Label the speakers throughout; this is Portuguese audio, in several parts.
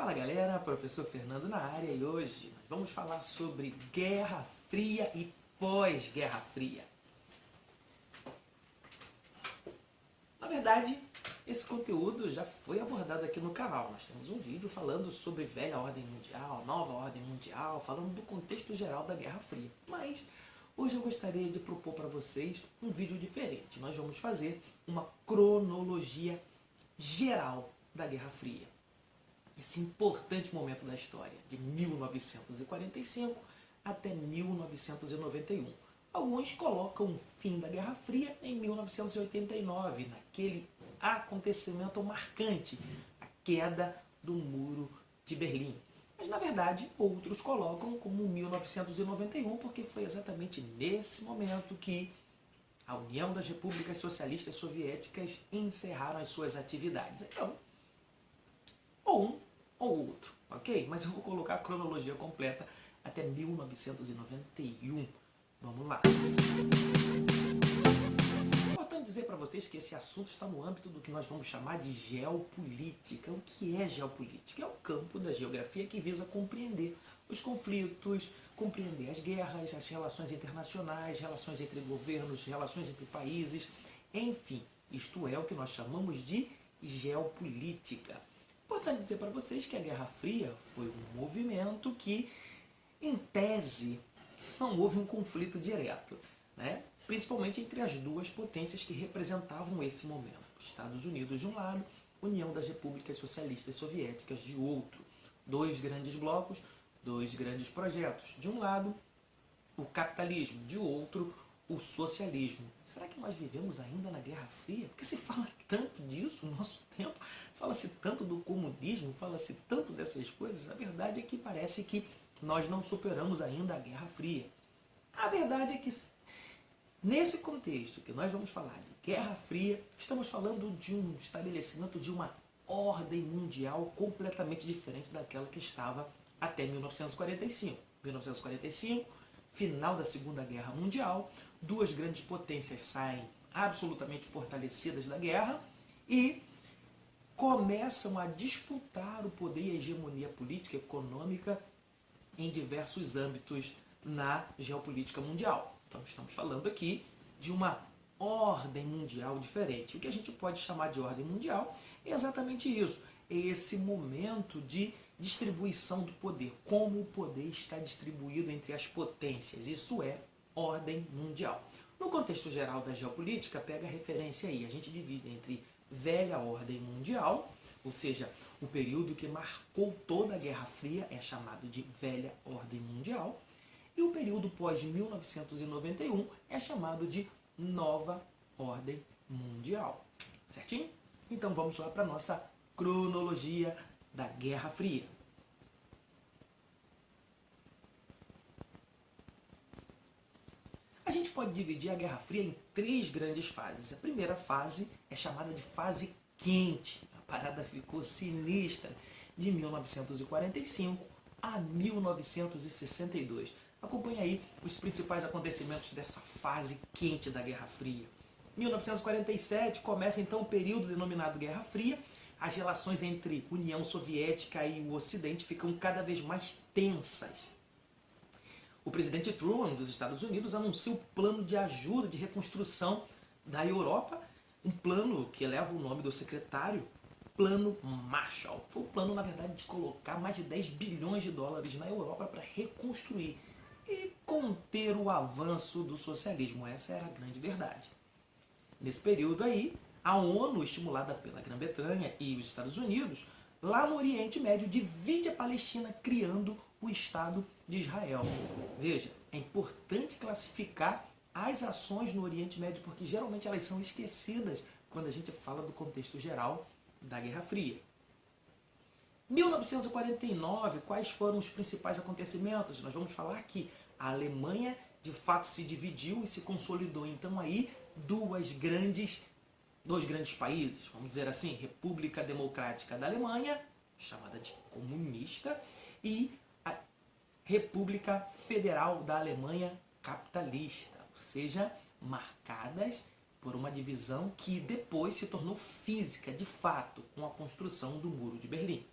Speaker 1: Fala galera, professor Fernando na área e hoje nós vamos falar sobre Guerra Fria e pós-Guerra Fria. Na verdade, esse conteúdo já foi abordado aqui no canal. Nós temos um vídeo falando sobre velha ordem mundial, nova ordem mundial, falando do contexto geral da Guerra Fria. Mas hoje eu gostaria de propor para vocês um vídeo diferente. Nós vamos fazer uma cronologia geral da Guerra Fria. Esse importante momento da história, de 1945 até 1991. Alguns colocam o fim da Guerra Fria em 1989, naquele acontecimento marcante, a queda do Muro de Berlim. Mas, na verdade, outros colocam como 1991, porque foi exatamente nesse momento que a União das Repúblicas Socialistas Soviéticas encerraram as suas atividades. Então, ou um ou outro, ok? Mas eu vou colocar a cronologia completa até 1991. Vamos lá. É importante dizer para vocês que esse assunto está no âmbito do que nós vamos chamar de geopolítica. O que é geopolítica? É o campo da geografia que visa compreender os conflitos, compreender as guerras, as relações internacionais, relações entre governos, relações entre países, enfim, isto é o que nós chamamos de geopolítica. Importante dizer para vocês que a Guerra Fria foi um movimento que, em tese, não houve um conflito direto, né? Principalmente entre as duas potências que representavam esse momento. Estados Unidos de um lado, União das Repúblicas Socialistas Soviéticas de outro. Dois grandes blocos, dois grandes projetos. De um lado, o capitalismo, de outro, o socialismo. Será que nós vivemos ainda na Guerra Fria? Porque se fala tanto disso no nosso tempo, fala-se tanto do comunismo, fala-se tanto dessas coisas, a verdade é que parece que nós não superamos ainda a Guerra Fria. A verdade é que, nesse contexto que nós vamos falar de Guerra Fria, estamos falando de um estabelecimento de uma ordem mundial completamente diferente daquela que estava até 1945. 1945, final da Segunda Guerra Mundial, duas grandes potências saem absolutamente fortalecidas da guerra e começam a disputar o poder e a hegemonia política e econômica em diversos âmbitos na geopolítica mundial. Então estamos falando aqui de uma ordem mundial diferente. O que a gente pode chamar de ordem mundial é exatamente isso, é esse momento de distribuição do poder, como o poder está distribuído entre as potências, isso é ordem mundial. No contexto geral da geopolítica, pega a referência aí, a gente divide entre velha ordem mundial, ou seja, o período que marcou toda a Guerra Fria é chamado de velha ordem mundial, e o período pós-1991 é chamado de nova ordem mundial. Certinho? Então vamos lá para a nossa cronologia da Guerra Fria. A gente pode dividir a Guerra Fria em três grandes fases. A primeira fase é chamada de fase quente. A parada ficou sinistra, de 1945 a 1962. Acompanhe aí os principais acontecimentos dessa fase quente da Guerra Fria. 1947 começa então o período denominado Guerra Fria. As relações entre União Soviética e o Ocidente ficam cada vez mais tensas. O presidente Truman dos Estados Unidos anuncia o plano de ajuda de reconstrução da Europa, um plano que leva o nome do secretário, Plano Marshall. Foi o plano, na verdade, de colocar mais de 10 bilhões de dólares na Europa para reconstruir e conter o avanço do socialismo. Essa era a grande verdade. Nesse período aí, a ONU, estimulada pela Grã-Bretanha e os Estados Unidos, lá no Oriente Médio, divide a Palestina, criando o Estado de Israel. Veja, é importante classificar as ações no Oriente Médio, porque geralmente elas são esquecidas quando a gente fala do contexto geral da Guerra Fria. 1949, quais foram os principais acontecimentos? Nós vamos falar que a Alemanha de fato se dividiu e se consolidou. Então aí dois grandes países, vamos dizer assim, República Democrática da Alemanha, chamada de comunista, e a República Federal da Alemanha capitalista, ou seja, marcadas por uma divisão que depois se tornou física, de fato, com a construção do Muro de Berlim.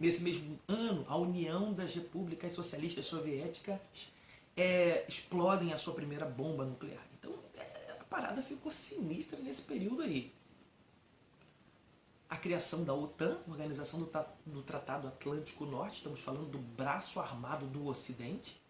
Speaker 1: Nesse mesmo ano, a União das Repúblicas Socialistas Soviéticas explodem a sua primeira bomba nuclear. Então a parada ficou sinistra nesse período aí. A criação da OTAN, Organização do Tratado Atlântico Norte, estamos falando do braço armado do Ocidente,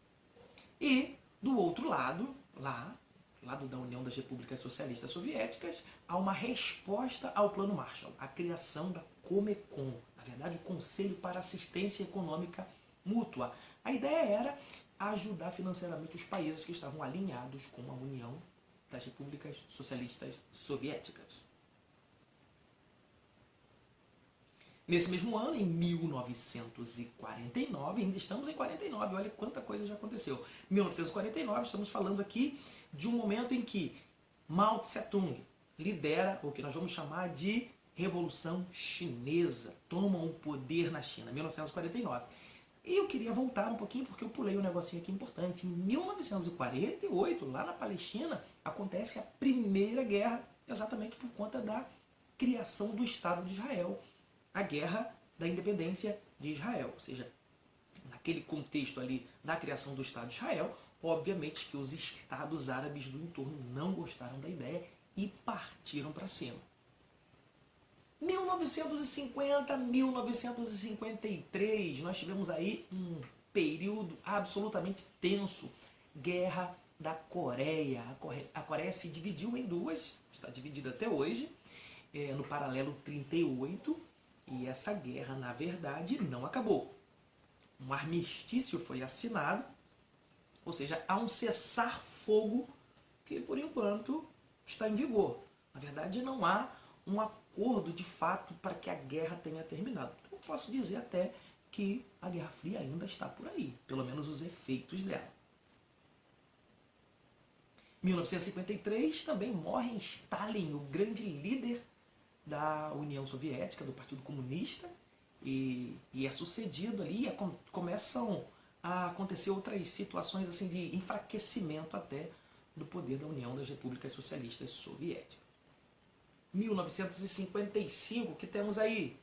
Speaker 1: e do outro lado, lado da União das Repúblicas Socialistas Soviéticas, há uma resposta ao Plano Marshall, a criação da Comecon, na verdade o Conselho para Assistência Econômica Mútua. A ideia era ajudar financeiramente os países que estavam alinhados com a União das Repúblicas Socialistas Soviéticas. Nesse mesmo ano, em 1949, ainda estamos em 49, olha quanta coisa já aconteceu. 1949, estamos falando aqui de um momento em que Mao Tse-tung lidera o que nós vamos chamar de Revolução Chinesa, toma o poder na China, 1949. E eu queria voltar um pouquinho porque eu pulei um negocinho aqui importante. Em 1948, lá na Palestina, acontece a Primeira Guerra, exatamente por conta da criação do Estado de Israel. A Guerra da Independência de Israel, ou seja, naquele contexto ali da criação do Estado de Israel, obviamente que os estados árabes do entorno não gostaram da ideia e partiram para cima. 1950, 1953, nós tivemos aí um período absolutamente tenso, Guerra da Coreia. A Coreia se dividiu em duas, está dividida até hoje, no paralelo 38, e essa guerra, na verdade, não acabou. Um armistício foi assinado, ou seja, há um cessar-fogo que, por enquanto, está em vigor. Na verdade, não há um acordo de fato para que a guerra tenha terminado. Então, eu posso dizer até que a Guerra Fria ainda está por aí, pelo menos os efeitos dela. 1953 também morre Stalin, o grande líder da União Soviética, do Partido Comunista, e é sucedido ali, começam a acontecer outras situações assim de enfraquecimento até do poder da União das Repúblicas Socialistas Soviéticas. 1955, que temos aí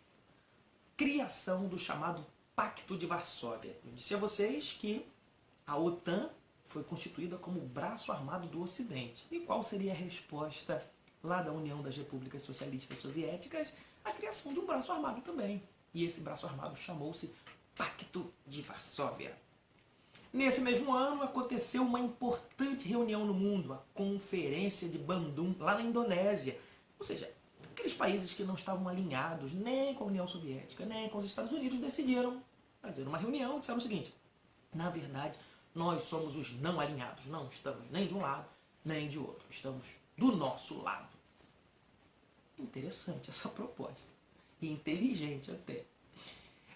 Speaker 1: criação do chamado Pacto de Varsóvia. Eu disse a vocês que a OTAN foi constituída como o braço armado do Ocidente. E qual seria a resposta lá da União das Repúblicas Socialistas Soviéticas? A criação de um braço armado também. E esse braço armado chamou-se Pacto de Varsóvia. Nesse mesmo ano aconteceu uma importante reunião no mundo, a Conferência de Bandung, lá na Indonésia. Ou seja, aqueles países que não estavam alinhados nem com a União Soviética, nem com os Estados Unidos, decidiram fazer uma reunião e disseram o seguinte: na verdade, nós somos os não alinhados, não estamos nem de um lado, nem de outro, estamos do nosso lado. Interessante essa proposta, e inteligente até.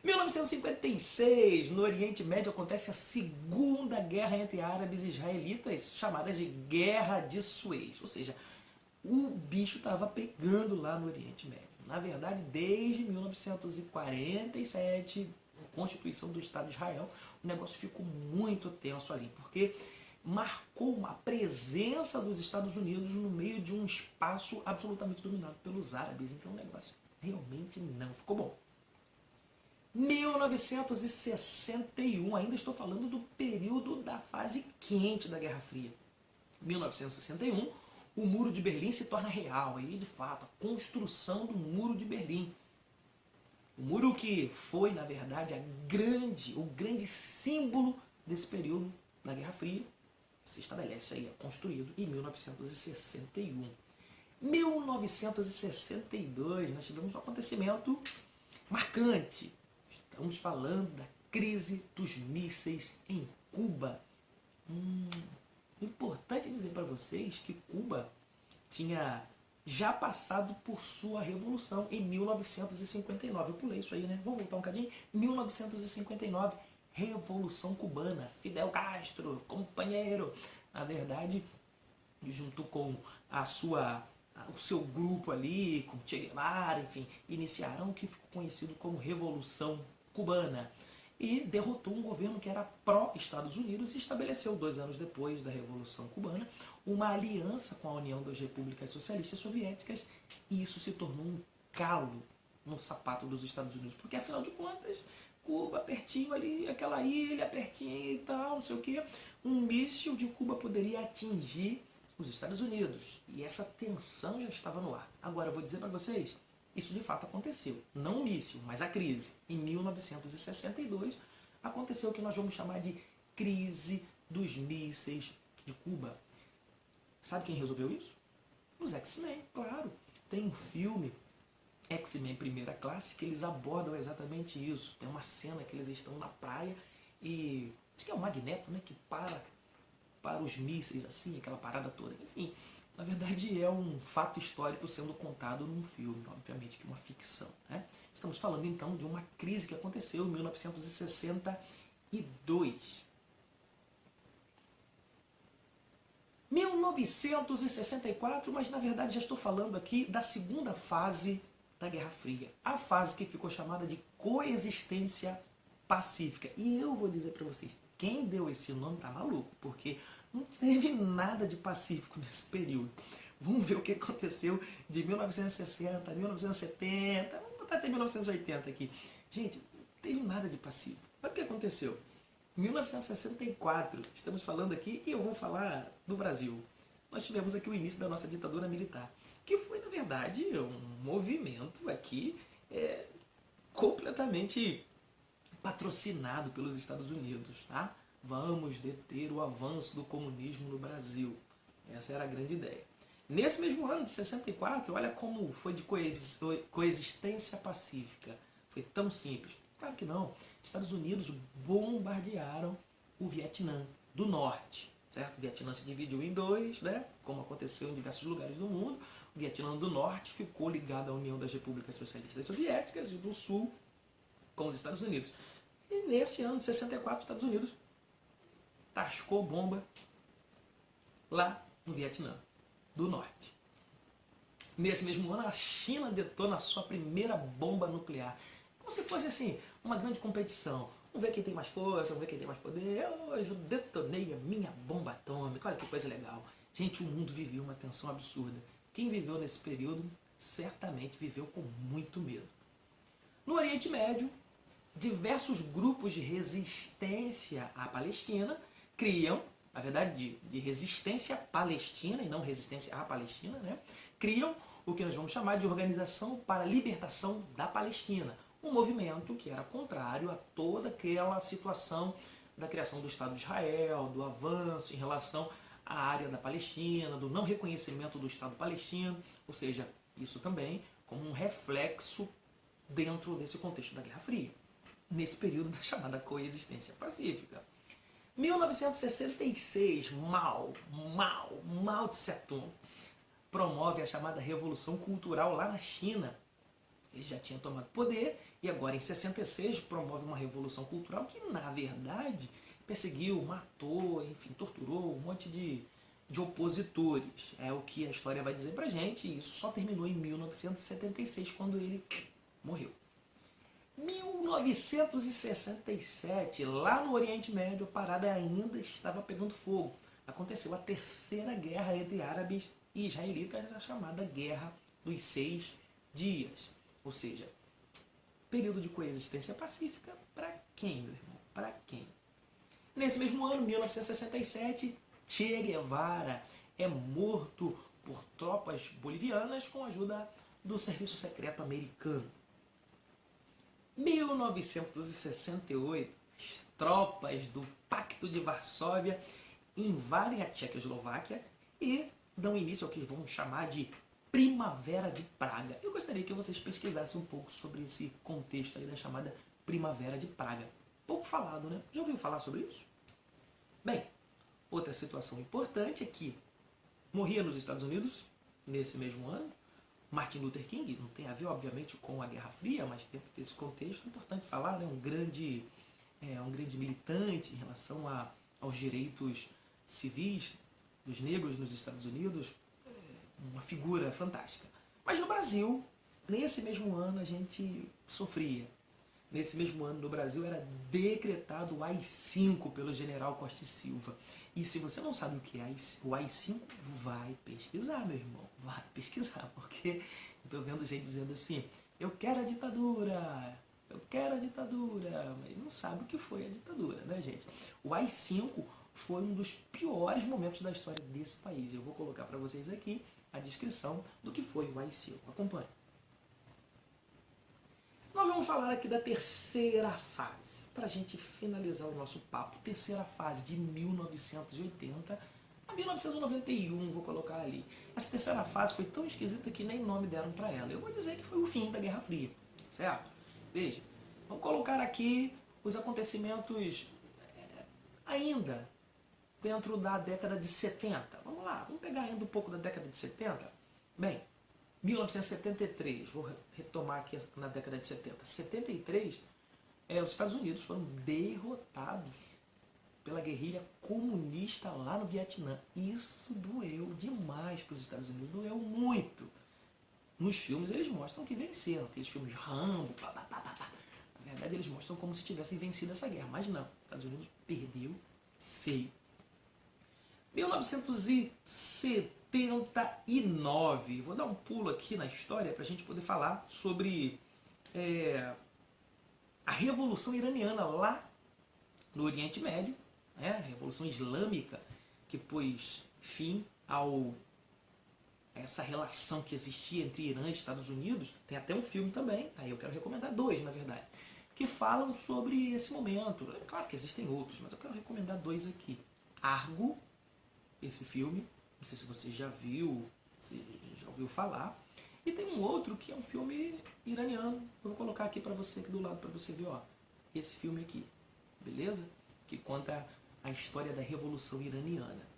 Speaker 1: 1956, no Oriente Médio, acontece a Segunda Guerra entre árabes e israelitas, chamada de Guerra de Suez. Ou seja, o bicho estava pegando lá no Oriente Médio. Na verdade, desde 1947, a Constituição do Estado de Israel, o negócio ficou muito tenso ali, porque marcou a presença dos Estados Unidos no meio de um espaço absolutamente dominado pelos árabes. Então o negócio realmente não ficou bom. 1961, ainda estou falando do período da fase quente da Guerra Fria. 1961, o Muro de Berlim se torna real, e de fato, a construção do Muro de Berlim. O muro que foi, na verdade, o grande símbolo desse período da Guerra Fria, se estabelece aí, é construído em 1961. 1962, nós tivemos um acontecimento marcante. Estamos falando da crise dos mísseis em Cuba. Importante dizer para vocês que Cuba tinha já passado por sua revolução em 1959. Eu pulei isso aí, né? Vamos voltar um cadinho. 1959, Revolução Cubana. Fidel Castro, companheiro. Na verdade, junto com o seu grupo ali, com Che Guevara, enfim, iniciaram o que ficou conhecido como Revolução Cubana. E derrotou um governo que era pró-Estados Unidos e estabeleceu, 2 anos depois da Revolução Cubana, uma aliança com a União das Repúblicas Socialistas Soviéticas, e isso se tornou um calo no sapato dos Estados Unidos, porque afinal de contas, Cuba pertinho ali, aquela ilha pertinho e tal, não sei o que, um míssil de Cuba poderia atingir os Estados Unidos, e essa tensão já estava no ar. Agora eu vou dizer para vocês, isso de fato aconteceu, não o míssil, mas a crise. Em 1962 aconteceu o que nós vamos chamar de crise dos mísseis de Cuba. Sabe quem resolveu isso? Os X-Men, claro. Tem um filme, X-Men Primeira Classe, que eles abordam exatamente isso. Tem uma cena que eles estão na praia e acho que é o Magneto, né, que para os mísseis, assim, aquela parada toda. Enfim, na verdade é um fato histórico sendo contado num filme, obviamente que uma ficção, né? Estamos falando então de uma crise que aconteceu em 1962. 1964, mas na verdade já estou falando aqui da segunda fase da Guerra Fria. A fase que ficou chamada de coexistência pacífica. E eu vou dizer para vocês, quem deu esse nome tá maluco, porque não teve nada de pacífico nesse período. Vamos ver o que aconteceu de 1960, 1970, vamos botar até 1980 aqui. Gente, não teve nada de pacífico. Olha o que aconteceu. 1964, estamos falando aqui, e eu vou falar do Brasil. Nós tivemos aqui o início da nossa ditadura militar, que foi, na verdade, um movimento aqui completamente patrocinado pelos Estados Unidos, tá? Vamos deter o avanço do comunismo no Brasil. Essa era a grande ideia. Nesse mesmo ano de 64, olha como foi de coexistência pacífica. Foi tão simples. Claro que não. Estados Unidos bombardearam o Vietnã do Norte, certo? O Vietnã se dividiu em dois, né? Como aconteceu em diversos lugares do mundo. O Vietnã do Norte ficou ligado à União das Repúblicas Socialistas Soviéticas e do Sul com os Estados Unidos. E nesse ano de 64, os Estados Unidos tascou bomba lá no Vietnã do Norte. Nesse mesmo ano, a China detona a sua primeira bomba nuclear. Como se fosse assim, uma grande competição. Vamos ver quem tem mais força, vamos ver quem tem mais poder. Hoje eu detonei a minha bomba atômica. Olha que coisa legal. Gente, o mundo viveu uma tensão absurda. Quem viveu nesse período, certamente viveu com muito medo. No Oriente Médio, diversos grupos de resistência à Palestina criam, na verdade, de resistência palestina e não resistência à Palestina, né? Criam o que nós vamos chamar de Organização para a Libertação da Palestina, um movimento que era contrário a toda aquela situação da criação do Estado de Israel, do avanço em relação à área da Palestina, do não reconhecimento do Estado palestino, ou seja, isso também como um reflexo dentro desse contexto da Guerra Fria, nesse período da chamada coexistência pacífica. 1966, Mao Tse Tung promove a chamada Revolução Cultural lá na China. Ele já tinha tomado poder e agora em 66 promove uma revolução cultural que na verdade perseguiu, matou, enfim, torturou um monte de opositores. É o que a história vai dizer pra gente, e isso só terminou em 1976 quando ele morreu. 1967, lá no Oriente Médio, a parada ainda estava pegando fogo. Aconteceu a terceira guerra entre árabes e israelitas, a chamada Guerra dos 6 Dias. Ou seja, período de coexistência pacífica para quem, meu irmão? Para quem? Nesse mesmo ano, 1967, Che Guevara é morto por tropas bolivianas com a ajuda do serviço secreto americano. 1968, as tropas do Pacto de Varsóvia invadem a Tchecoslováquia e dão início ao que vamos chamar de Primavera de Praga. Eu gostaria que vocês pesquisassem um pouco sobre esse contexto aí da chamada Primavera de Praga. Pouco falado, né? Já ouviu falar sobre isso? Bem, outra situação importante é que morria nos Estados Unidos, nesse mesmo ano, Martin Luther King, não tem a ver, obviamente, com a Guerra Fria, mas dentro desse contexto é importante falar, né? um grande militante em relação aos direitos civis dos negros nos Estados Unidos, uma figura fantástica. Mas no Brasil, nesse mesmo ano, a gente sofria. Nesse mesmo ano, no Brasil, era decretado o AI-5 pelo general Costa e Silva. E se você não sabe o que é o AI-5, vai pesquisar, meu irmão. Vai pesquisar, porque eu estou vendo gente dizendo assim, eu quero a ditadura, eu quero a ditadura, mas não sabe o que foi a ditadura, né, gente? O AI-5 foi um dos piores momentos da história desse país. Eu vou colocar para vocês aqui a descrição do que foi o AI-5. Acompanhe. Nós vamos falar aqui da terceira fase, para a gente finalizar o nosso papo. Terceira fase, de 1980 a 1991, vou colocar ali. Essa terceira fase foi tão esquisita que nem nome deram para ela. Eu vou dizer que foi o fim da Guerra Fria, certo? Veja, vamos colocar aqui os acontecimentos ainda dentro da década de 70. Vamos lá, vamos pegar ainda um pouco da década de 70. Bem, 1973, vou retomar aqui na década de 70. 73, os Estados Unidos foram derrotados pela guerrilha comunista lá no Vietnã. Isso doeu demais para os Estados Unidos, doeu muito. Nos filmes eles mostram que venceram, aqueles filmes Rambo, pá, pá, pá, pá. Na verdade eles mostram como se tivessem vencido essa guerra, mas não, os Estados Unidos perdeu feio. 1979, vou dar um pulo aqui na história para a gente poder falar sobre a Revolução Iraniana lá no Oriente Médio, a Revolução Islâmica, que pôs fim a essa relação que existia entre Irã e Estados Unidos. Tem até um filme também, aí eu quero recomendar dois, na verdade, que falam sobre esse momento. É claro que existem outros, mas eu quero recomendar dois aqui. Argo, esse filme, não sei se você já viu, se já ouviu falar. E tem um outro que é um filme iraniano. Eu vou colocar aqui para você, aqui do lado, para você ver, ó, esse filme aqui, beleza? Que conta a história da Revolução Iraniana.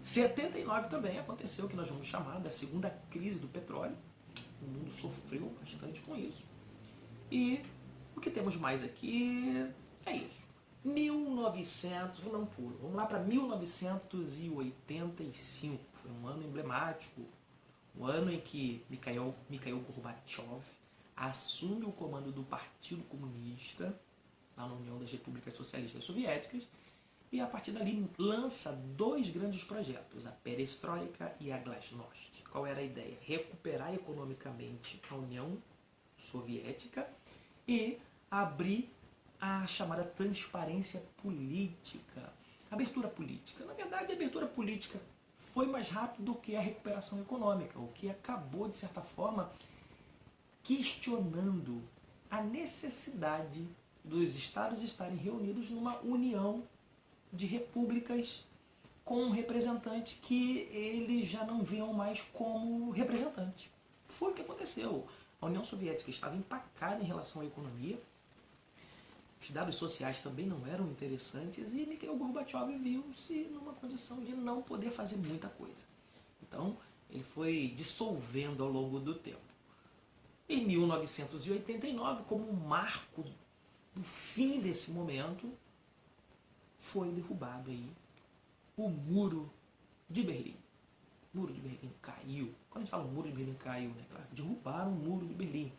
Speaker 1: 79 também aconteceu o que nós vamos chamar da segunda crise do petróleo. O mundo sofreu bastante com isso. E o que temos mais aqui é isso. 1900, vou dar um pulo, vamos lá para 1985. Foi um ano emblemático, um ano em que Mikhail Gorbachev assume o comando do Partido Comunista lá na União das Repúblicas Socialistas Soviéticas, e a partir dali lança dois grandes projetos, a Perestroika e a Glasnost. Qual era a ideia? Recuperar economicamente a União Soviética e abrir a chamada transparência política. Abertura política. Na verdade, a abertura política foi mais rápido do que a recuperação econômica, o que acabou, de certa forma, questionando a necessidade dos estados estarem reunidos numa união de repúblicas com um representante que eles já não viam mais como representante. Foi o que aconteceu. A União Soviética estava empacada em relação à economia, os dados sociais também não eram interessantes e Mikhail Gorbachev viu-se numa condição de não poder fazer muita coisa. Então, ele foi dissolvendo ao longo do tempo. Em 1989, como um marco do fim desse momento, foi derrubado aí o Muro de Berlim. O Muro de Berlim caiu. Quando a gente fala o Muro de Berlim caiu, né? Derrubaram o Muro de Berlim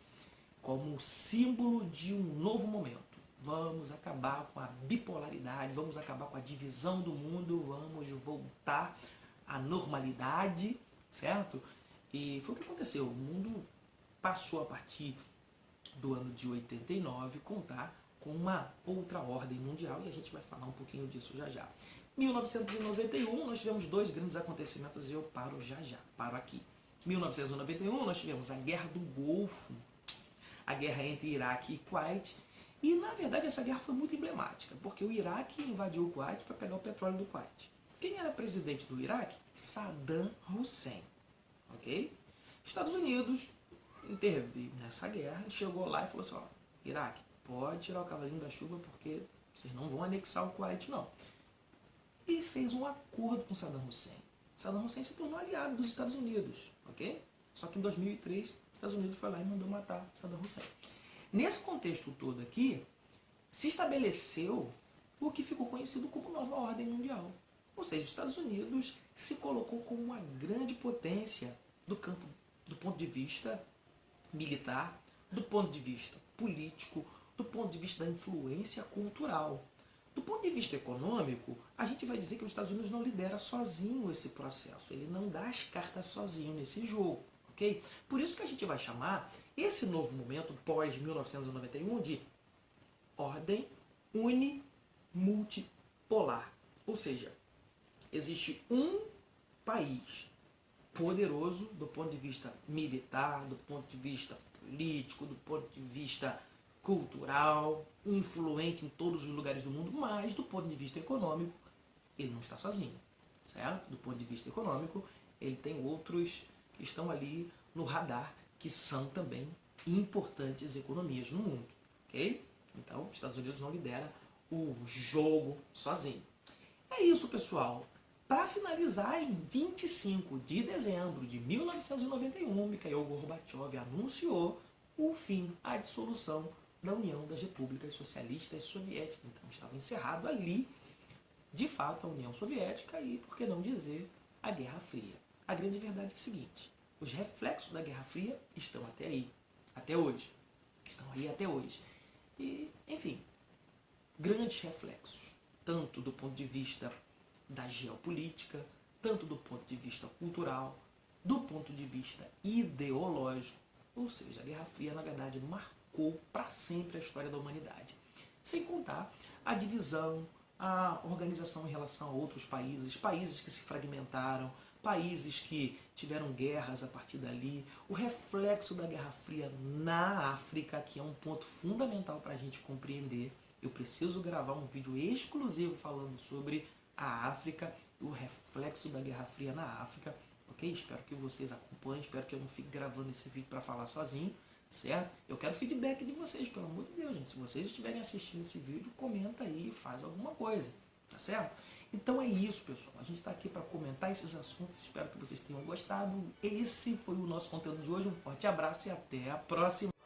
Speaker 1: como símbolo de um novo momento. Vamos acabar com a bipolaridade, vamos acabar com a divisão do mundo, vamos voltar à normalidade, certo? E foi o que aconteceu. O mundo passou, a partir do ano de 89, contar com uma outra ordem mundial, e a gente vai falar um pouquinho disso já já. 1991, nós tivemos dois grandes acontecimentos e eu paro já já, paro aqui. 1991, nós tivemos a Guerra do Golfo, a guerra entre Iraque e Kuwait. E, na verdade, essa guerra foi muito emblemática, porque o Iraque invadiu o Kuwait para pegar o petróleo do Kuwait. Quem era presidente do Iraque? Saddam Hussein. Ok? Estados Unidos interveio nessa guerra, chegou lá e falou assim, ó, Iraque, pode tirar o cavalinho da chuva porque vocês não vão anexar o Kuwait, não. E fez um acordo com Saddam Hussein. Saddam Hussein se tornou aliado dos Estados Unidos, ok? Só que em 2003, os Estados Unidos foi lá e mandou matar Saddam Hussein. Nesse contexto todo aqui, se estabeleceu o que ficou conhecido como Nova Ordem Mundial. Ou seja, os Estados Unidos se colocou como uma grande potência do ponto de vista militar, do ponto de vista político, do ponto de vista da influência cultural. Do ponto de vista econômico, a gente vai dizer que os Estados Unidos não lidera sozinho esse processo, ele não dá as cartas sozinho nesse jogo. ok? Por isso que a gente vai chamar esse novo momento pós-1991 de ordem unimultipolar. Ou seja, existe um país poderoso do ponto de vista militar, do ponto de vista político, do ponto de vista cultural, influente em todos os lugares do mundo, mas do ponto de vista econômico, ele não está sozinho, certo? Do ponto de vista econômico, ele tem outros que estão ali no radar, que são também importantes economias no mundo, ok? Então, os Estados Unidos não lidera o jogo sozinho. É isso, pessoal. Para finalizar, em 25 de dezembro de 1991, Mikhail Gorbachev anunciou o fim, a dissolução da União das Repúblicas Socialistas Soviéticas. Então, estava encerrado ali, de fato, a União Soviética e, por que não dizer, a Guerra Fria. A grande verdade é a seguinte: os reflexos da Guerra Fria estão até aí, até hoje. Estão aí até hoje. E, enfim, grandes reflexos, tanto do ponto de vista da geopolítica, tanto do ponto de vista cultural, do ponto de vista ideológico. Ou seja, a Guerra Fria, na verdade, marcou para sempre a história da humanidade. Sem contar a divisão, a organização em relação a outros países, países que se fragmentaram, países que tiveram guerras a partir dali, o reflexo da Guerra Fria na África, que é um ponto fundamental para a gente compreender. Eu preciso gravar um vídeo exclusivo falando sobre a África, o reflexo da Guerra Fria na África, ok? Espero que vocês acompanhem, espero que eu não fique gravando esse vídeo para falar sozinho, certo? Eu quero feedback de vocês, pelo amor de Deus, gente. Se vocês estiverem assistindo esse vídeo, comenta aí, faz alguma coisa, tá certo? Então é isso, pessoal. A gente está aqui para comentar esses assuntos, espero que vocês tenham gostado. Esse foi o nosso conteúdo de hoje, um forte abraço e até a próxima!